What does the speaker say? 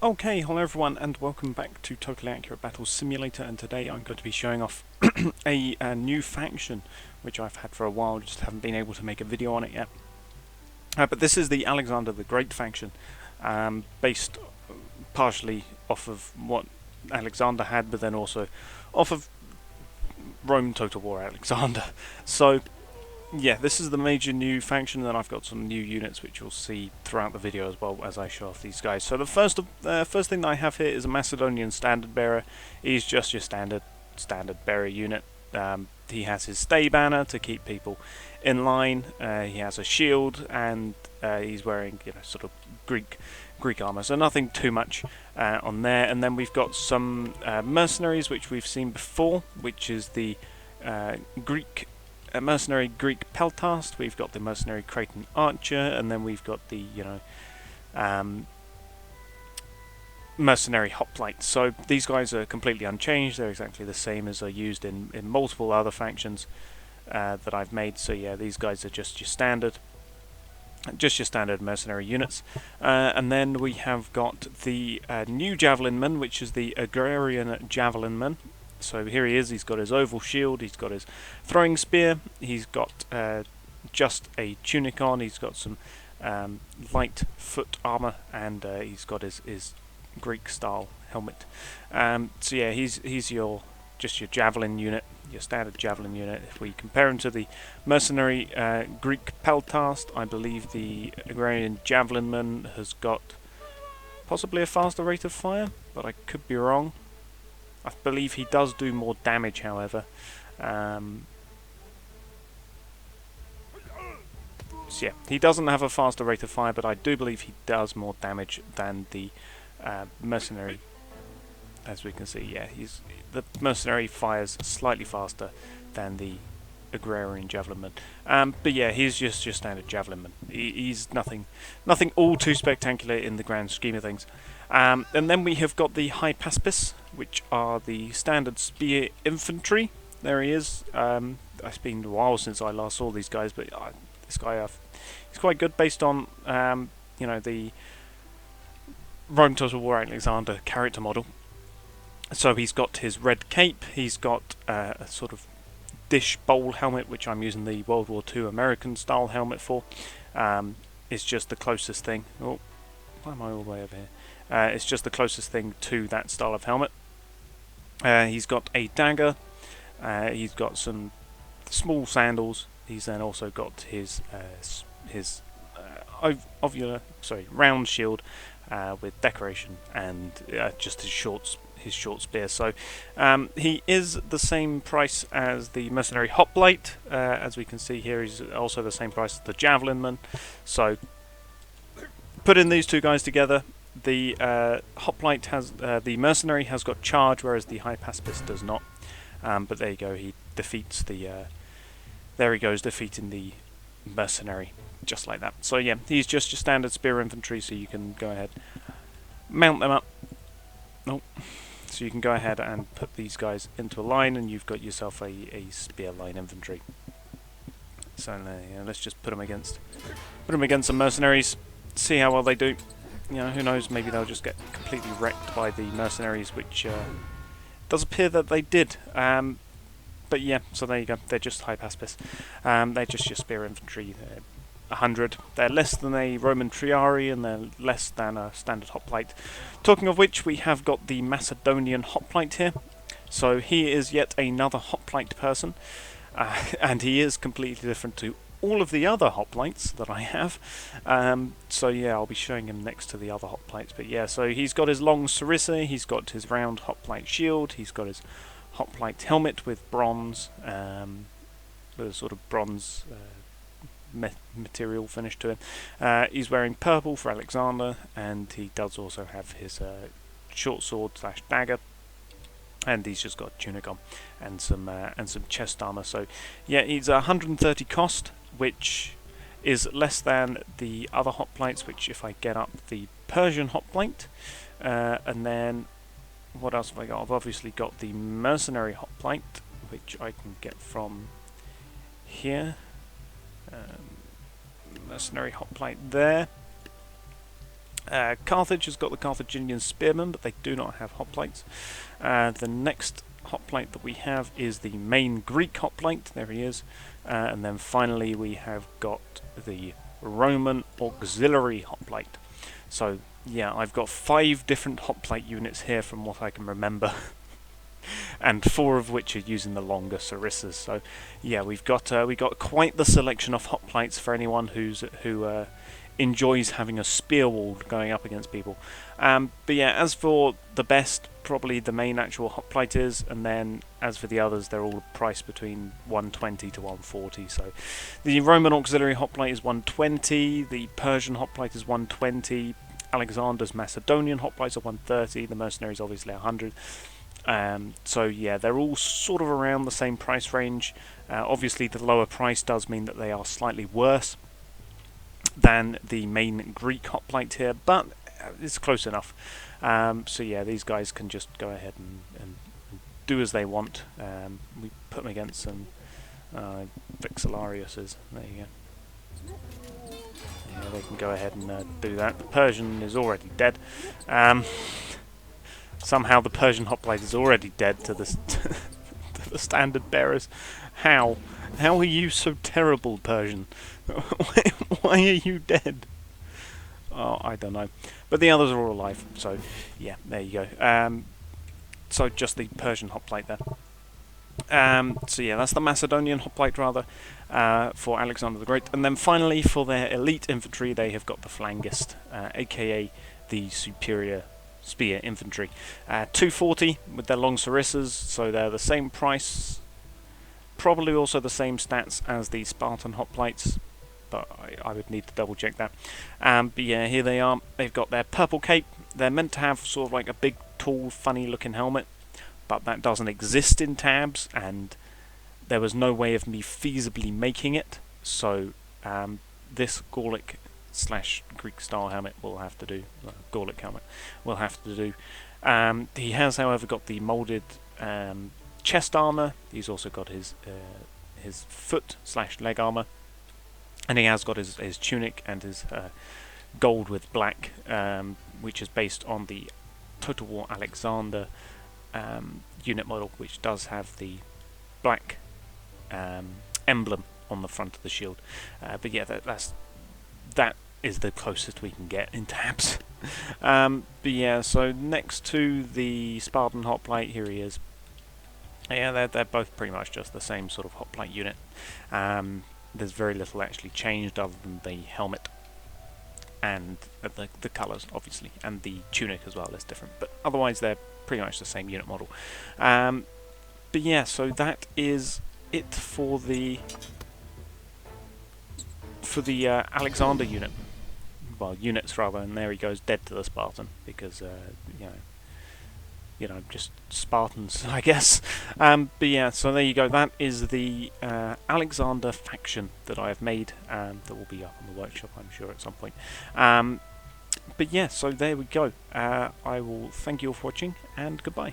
Okay, hello everyone and welcome back to Totally Accurate Battle Simulator, and today I'm going to be showing off a new faction which I've had for a while, just haven't been able to make a video on it yet. But this is the Alexander the Great faction, based partially off of what Alexander had, but then also off of Rome Total War Alexander. So yeah, this is the major new faction, and then I've got some new units which you'll see throughout the video as well as I show off these guys. So the first thing that I have here is a Macedonian standard bearer. He's just your standard bearer unit. He has his stay banner to keep people in line. He has a shield, and he's wearing sort of Greek armor, so nothing too much on there. And then we've got some mercenaries which we've seen before, which is the mercenary Greek peltast. We've got the mercenary Cretan archer, and then we've got the mercenary hoplites. So these guys are completely unchanged. They're exactly the same as are used in multiple other factions that I've made. So yeah, these guys are just your standard mercenary units. And then we have got the new javelinman, which is the agrarian javelinman. So here he is. He's got his oval shield, he's got his throwing spear, he's got just a tunic on, he's got some light foot armor, and he's got his Greek style helmet. So yeah, he's just your javelin unit, your standard javelin unit. If we compare him to the mercenary Greek peltast, I believe the agrarian javelinman has got possibly a faster rate of fire, but I could be wrong. I believe he does do more damage, however. So yeah, he doesn't have a faster rate of fire, but I do believe he does more damage than the mercenary. As we can see, yeah, the mercenary fires slightly faster than the agrarian javelinman. But yeah, he's just your standard javelinman. He's nothing all too spectacular in the grand scheme of things. And then we have got the Hypaspis, which are the standard spear infantry. There he is. It's been a while since I last saw these guys, but this guy, he's quite good based on the Rome Total War Alexander character model. So he's got his red cape. He's got a sort of dish bowl helmet, which I'm using the World War II American style helmet for. It's just the closest thing. Oh, why am I all the way over here? It's just the closest thing to that style of helmet. He's got a dagger. He's got some small sandals. He's then also got his round shield with decoration, and just his short spear. So he is the same price as the mercenary hoplite. As we can see here, he's also the same price as the javelinman. So putting these two guys together, the hoplite has the mercenary has got charge, whereas the Hypaspis does not. But there you go. He defeats the. There he goes, defeating the mercenary, just like that. So yeah, he's just your standard spear infantry. So you can go ahead, mount them up. Oh, so you can go ahead and put these guys into a line, and you've got yourself a spear line infantry. So let's just put them against some mercenaries. See how well they do. Who knows, maybe they'll just get completely wrecked by the mercenaries, which does appear that they did. But yeah, so there you go, they're just Hypaspis. They're just your spear infantry. They're 100. They're less than a Roman Triari, and they're less than a standard hoplite. Talking of which, we have got the Macedonian hoplite here. So he is yet another hoplite person, and he is completely different to all of the other hoplites that I have. So yeah, I'll be showing him next to the other hoplites. But yeah, so he's got his long sarissa, he's got his round hoplite shield, he's got his hoplite helmet with bronze, with a sort of bronze material finish to him. He's wearing purple for Alexander, and he does also have his short sword / dagger. And he's just got a tunic on and some chest armor. So yeah, he's 130 cost, which is less than the other hoplites. Which, if I get up the Persian hoplite, and then what else have I got? I've obviously got the mercenary hoplite, which I can get from here. Mercenary hoplite there. Carthage has got the Carthaginian spearmen, but they do not have hoplites. The next hoplite that we have is the main Greek hoplite. There he is. And then finally we have got the Roman auxiliary hoplite. So yeah, I've got 5 different hoplite units here from what I can remember. And 4 of which are using the longer sarissas. So yeah, we got quite the selection of hoplites for anyone who enjoys having a spear wall going up against people. But yeah, as for the best, probably the main actual hoplite is, and then as for the others, they're all priced between 120 to 140. So the Roman auxiliary hoplite is 120, the Persian hoplite is 120, Alexander's Macedonian hoplites are 130, the mercenaries obviously 100. So yeah, they're all sort of around the same price range. Obviously the lower price does mean that they are slightly worse than the main Greek hoplite here, but it's close enough. So yeah, these guys can just go ahead and do as they want. We put them against some Vexillariuses. There you go. Yeah, they can go ahead and do that. The Persian is already dead. Somehow the Persian hoplite is already dead to the to the standard bearers. How? How are you so terrible, Persian? Why are you dead? Oh, I don't know. But the others are all alive, so yeah, there you go. So just the Persian hoplite there. So yeah, that's the Macedonian hoplite rather, for Alexander the Great. And then finally, for their elite infantry, they have got the Flangist, aka the superior spear infantry. 240 with their long sarissas, so they're the same price. Probably also the same stats as the Spartan hoplites, but I would need to double check that. But yeah, here they are. They've got their purple cape. They're meant to have sort of like a big, tall, funny looking helmet, but that doesn't exist in tabs, and there was no way of me feasibly making it, so this Gallic / Greek style helmet will have to do. Gallic helmet will have to do. He has, however, got the moulded chest armor. He's also got his foot / leg armor, and he has got his tunic and his gold with black, which is based on the Total War Alexander unit model, which does have the black emblem on the front of the shield. But yeah, that is the closest we can get in tabs. But yeah, so next to the Spartan hoplite, here he is. Yeah, they're both pretty much just the same sort of hoplite unit. There's very little actually changed other than the helmet and the colours, obviously, and the tunic as well is different. But otherwise, they're pretty much the same unit model. But yeah, so that is it for the Alexander unit. Well, units rather, and there he goes dead to the Spartan because you know, just Spartans, I guess. But yeah, so there you go. That is the Alexander faction that I have made. That will be up in the workshop, I'm sure, at some point. But yeah, so there we go. I will thank you all for watching, and goodbye.